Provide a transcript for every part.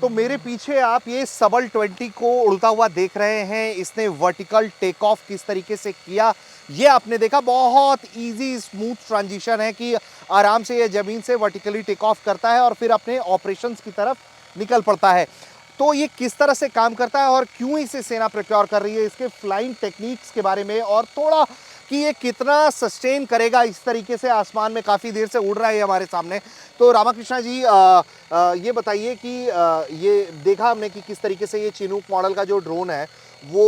तो मेरे पीछे आप ये सबल 20 को उड़ता हुआ देख रहे हैं। इसने वर्टिकल टेक ऑफ किस तरीके से किया ये आपने देखा। बहुत इजी स्मूथ ट्रांजिशन है कि आराम से ये जमीन से वर्टिकली टेक ऑफ करता है और फिर अपने ऑपरेशंस की तरफ निकल पड़ता है। तो ये किस तरह से काम करता है और क्यों इसे सेना प्रोक्योर कर रही है, इसके फ्लाइंग टेक्निक्स के बारे में और थोड़ा कि ये कितना सस्टेन करेगा इस तरीके से आसमान में काफ़ी देर से उड़ रहा है हमारे सामने। तो रामाकृष्णा जी ये बताइए कि ये देखा हमने कि किस तरीके से ये चिनूक मॉडल का जो ड्रोन है वो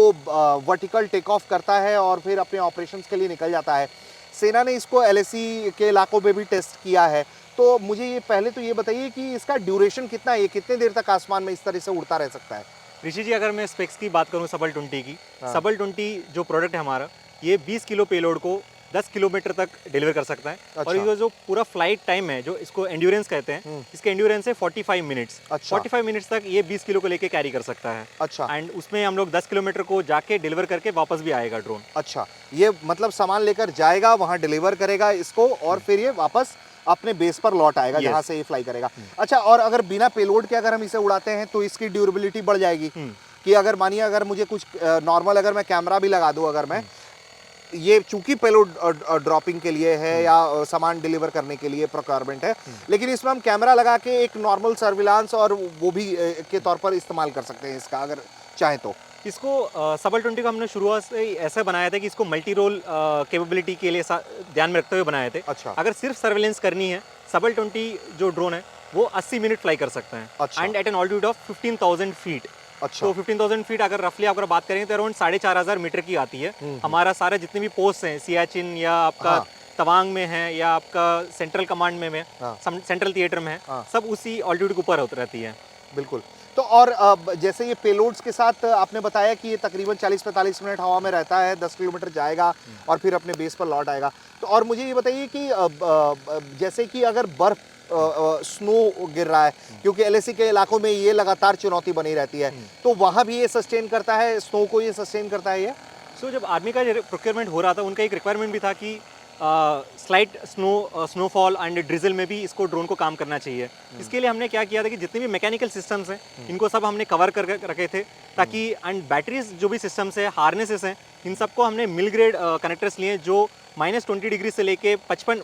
वर्टिकल टेक ऑफ करता है और फिर अपने ऑपरेशंस के लिए निकल जाता है। सेना ने इसको एलएसी के इलाकों में भी टेस्ट किया है। तो मुझे ये पहले तो ये बताइए कि इसका ड्यूरेशन कितना है, ये कितने देर तक आसमान में इस तरह से उड़ता रह सकता है? ऋषि जी, अगर मैं स्पेक्स की बात करूं सबल 20 की, हाँ। सबल 20 जो प्रोडक्ट है हमारा, ये 20 किलो पेलोड को 10 किलोमीटर तक डिलीवर कर सकता है। अच्छा। और ये जो पूरा फ्लाइट टाइम है, जो इसको एंड्योरेंस कहते हैं, इसके एंड्योरेंस है 45 मिनट्स। अच्छा। 45 मिनट्स तक ये 20 किलो को लेके कैरी कर सकता है। अच्छा। एंड उसमें हम लोग 10 किलोमीटर को जाके डिलीवर करके वापस भी आएगा ड्रोन। अच्छा, ये मतलब सामान लेकर जाएगा, वहाँ डिलीवर करेगा इसको और फिर ये वापस अपने बेस पर लौट आएगा Yes. जहाँ से ये फ्लाई करेगा। अच्छा, और अगर बिना पेलोड के अगर हम इसे उड़ाते हैं तो इसकी ड्यूरेबिलिटी बढ़ जाएगी कि अगर मानिए अगर मुझे कुछ नॉर्मल अगर मैं कैमरा भी लगा दूं, अगर मैं ये चूंकि पेलोड ड्रॉपिंग के लिए है या सामान डिलीवर करने के लिए प्रोक्योरमेंट है, लेकिन इसमें हम कैमरा लगा के एक नॉर्मल सर्विलांस और वो भी के तौर पर इस्तेमाल कर सकते हैं इसका अगर चाहें तो। इसको सबल 20 को हमने शुरुआत से ही ऐसा बनाया था कि इसको मल्टी रोल कैपेबिलिटी के लिए ध्यान में रखते हुए बनाए थे। अच्छा। अगर सिर्फ सर्वेलेंस करनी है, सबल 20 जो ड्रोन है वो 80 मिनट फ्लाई कर सकते हैं। अच्छा। And at an altitude of 15,000 feet. अच्छा। तो 15,000 फीट अगर रफली अगर बात करें तो अराउंड 4,500 मीटर की आती है। हमारा सारा जितने भी पोस्ट हैं, सियाचिन या आपका हाँ। तवांग में है या आपका सेंट्रल कमांड में है, हाँ। सेंट्रल थिएटर में है, हाँ। सब उसी ऑल्टीट्यूड के ऊपर होती रहती है। बिल्कुल। तो और जैसे ये पेलोड्स के साथ आपने बताया कि ये तकरीबन 40-45 मिनट हवा में रहता है, 10 किलोमीटर जाएगा और फिर अपने बेस पर लौट आएगा। तो और मुझे ये बताइए कि जैसे कि अगर बर्फ स्नो गिर रहा है, क्योंकि एलएसी के इलाकों में ये लगातार चुनौती बनी रहती है, तो वहाँ भी ये सस्टेन करता है, स्नो को ये सस्टेन करता है ये? सो जब आर्मी का प्रोक्योरमेंट हो रहा था, उनका एक रिक्वायरमेंट भी था कि स्लाइट स्नोफॉल एंड ड्रिजल में भी इसको ड्रोन को काम करना चाहिए। इसके लिए हमने क्या किया था कि जितने भी मैकेनिकल सिस्टम्स हैं इनको सब हमने कवर कर रखे थे, ताकि एंड बैटरीज जो भी सिस्टम्स है, हार्नेसेस हैं, इन सबको हमने मिल ग्रेड कनेक्टर्स लिए जो -20 डिग्री से लेके 55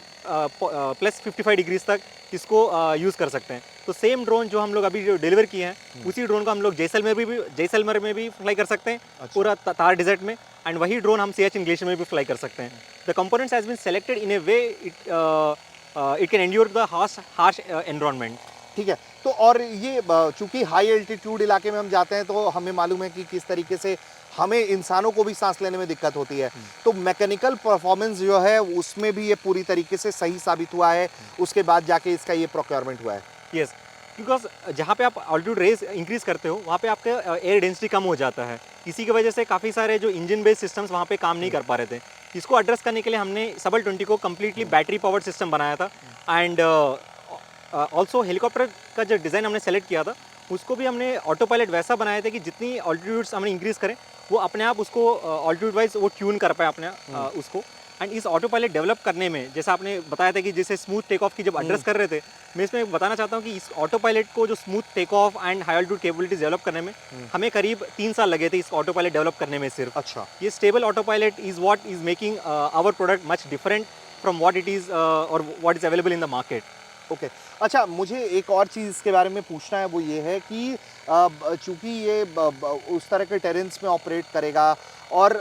प्लस 55 डिग्रीज तक इसको यूज़ कर सकते हैं। तो सेम ड्रोन जो हम लोग अभी जो डिलीवर किए हैं, उसी ड्रोन को हम लोग जैसलमेर में भी फ्लाई कर सकते हैं। अच्छा। पूरा थार डेजर्ट में। एंड वही ड्रोन हम सियाचिन ग्लेशियर में भी फ्लाई कर सकते हैं। The components has been selected in a way it can endure the harsh environment. ठीक है। तो और ये चूंकि हाई एल्टीट्यूड इलाके में हम जाते हैं तो हमें मालूम है कि किस तरीके से हमें इंसानों को भी सांस लेने में दिक्कत होती है, तो मैकेनिकल परफॉर्मेंस जो है उसमें भी ये पूरी तरीके से सही साबित हुआ है, उसके बाद जाके इसका ये प्रोक्योरमेंट हुआ है। यस, बिकॉज जहाँ पे आप ऑल्टीट्यूड रेज इंक्रीज करते हो, वहाँ पे आपका एयर डेंसिटी कम हो जाता है। इसी की वजह से काफ़ी सारे जो इंजन बेस्ड सिस्टम्स वहाँ पे काम नहीं कर पा रहे थे। इसको एड्रेस करने के लिए हमने सबल 20 को कम्प्लीटली बैटरी पावर्ड सिस्टम बनाया था। एंड ऑल्सो हेलीकॉप्टर का जो डिज़ाइन हमने सेलेक्ट किया था, उसको भी हमने ऑटो पायलट वैसा बनाया था कि जितनी ऑल्टीट्यूड्स हमने इंक्रीज़ करें, वो अपने आप उसको ऑल्टीट्यूड वाइज वो ट्यून कर पाए अपने उसको। एंड इस ऑटो पायलट डेवलप करने में, जैसा आपने बताया था कि जैसे स्मूथ टेक ऑफ की जब एड्रेस कर रहे थे, मैं इसमें बताना चाहता हूँ कि इस ऑटो पायलट को जो smooth take off and high altitude capabilities develop करने में हमें करीब 3 साल लगे थे इस ऑटो पायलट डेवलप करने में सिर्फ। अच्छा। ये stable auto pilot is what is making our product much different from what it is और what is available in the market. Okay. अच्छा, मुझे एक और चीज़ इसके बारे में पूछना है, वो ये है कि चूंकि ये उस तरह के टेरेंस में ऑपरेट करेगा और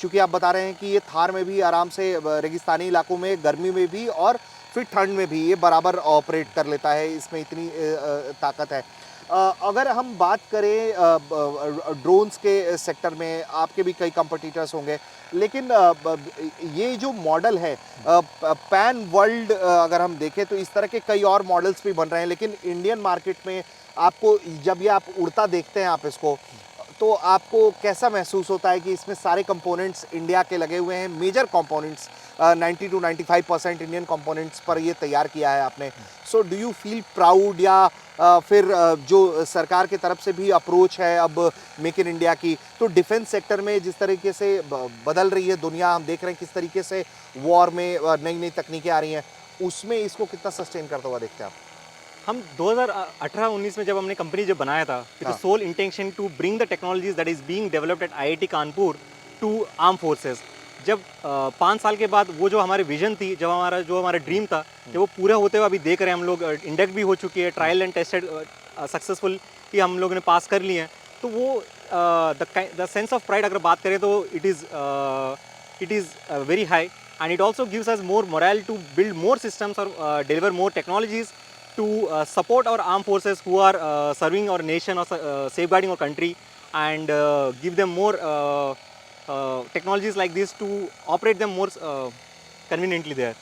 चूंकि आप बता रहे हैं कि ये थार में भी आराम से रेगिस्तानी इलाकों में गर्मी में भी और फिर ठंड में भी ये बराबर ऑपरेट कर लेता है, इसमें इतनी ताकत है। अगर हम बात करें ड्रोन्स के सेक्टर में, आपके भी कई कंपटीटर्स होंगे, लेकिन ये जो मॉडल है पैन वर्ल्ड अगर हम देखें तो इस तरह के कई और मॉडल्स भी बन रहे हैं, लेकिन इंडियन मार्केट में आपको जब ये आप उड़ता देखते हैं आप इसको, तो आपको कैसा महसूस होता है कि इसमें सारे कंपोनेंट्स इंडिया के लगे हुए हैं, major components 90 to 95% Indian components पर ये तैयार किया है आपने। So do you feel proud, या फिर जो सरकार की तरफ से भी अप्रोच है अब मेक इन इंडिया की, तो डिफेंस सेक्टर में जिस तरीके से बदल रही है दुनिया, हम देख रहे हैं किस तरीके से वॉर में नई नई तकनीकें आ रही हैं, उसमें इसको कितना सस्टेन करता हुआ देखते हैं आप? हम 2018-19 में जब हमने कंपनी जब बनाया था, विद द हाँ। Sole intention to bring the technologies that is being developed at IIT Kanpur to arm forces. जब 5 साल के बाद वो जो हमारी विजन थी, जो हमारा ड्रीम था, जब वो पूरा होते हुए अभी देख रहे हैं हम लोग, इंडेक्ट भी हो चुकी है, ट्रायल एंड टेस्टेड सक्सेसफुल कि हम लोगों ने पास कर लिए हैं, तो वो द सेंस ऑफ प्राइड अगर बात करें तो it is very high, and it also gives us more morale to build more systems or deliver more technologies to support our armed forces who are serving our nation or safeguarding our country, and give them more technologies like this to operate them more conveniently there.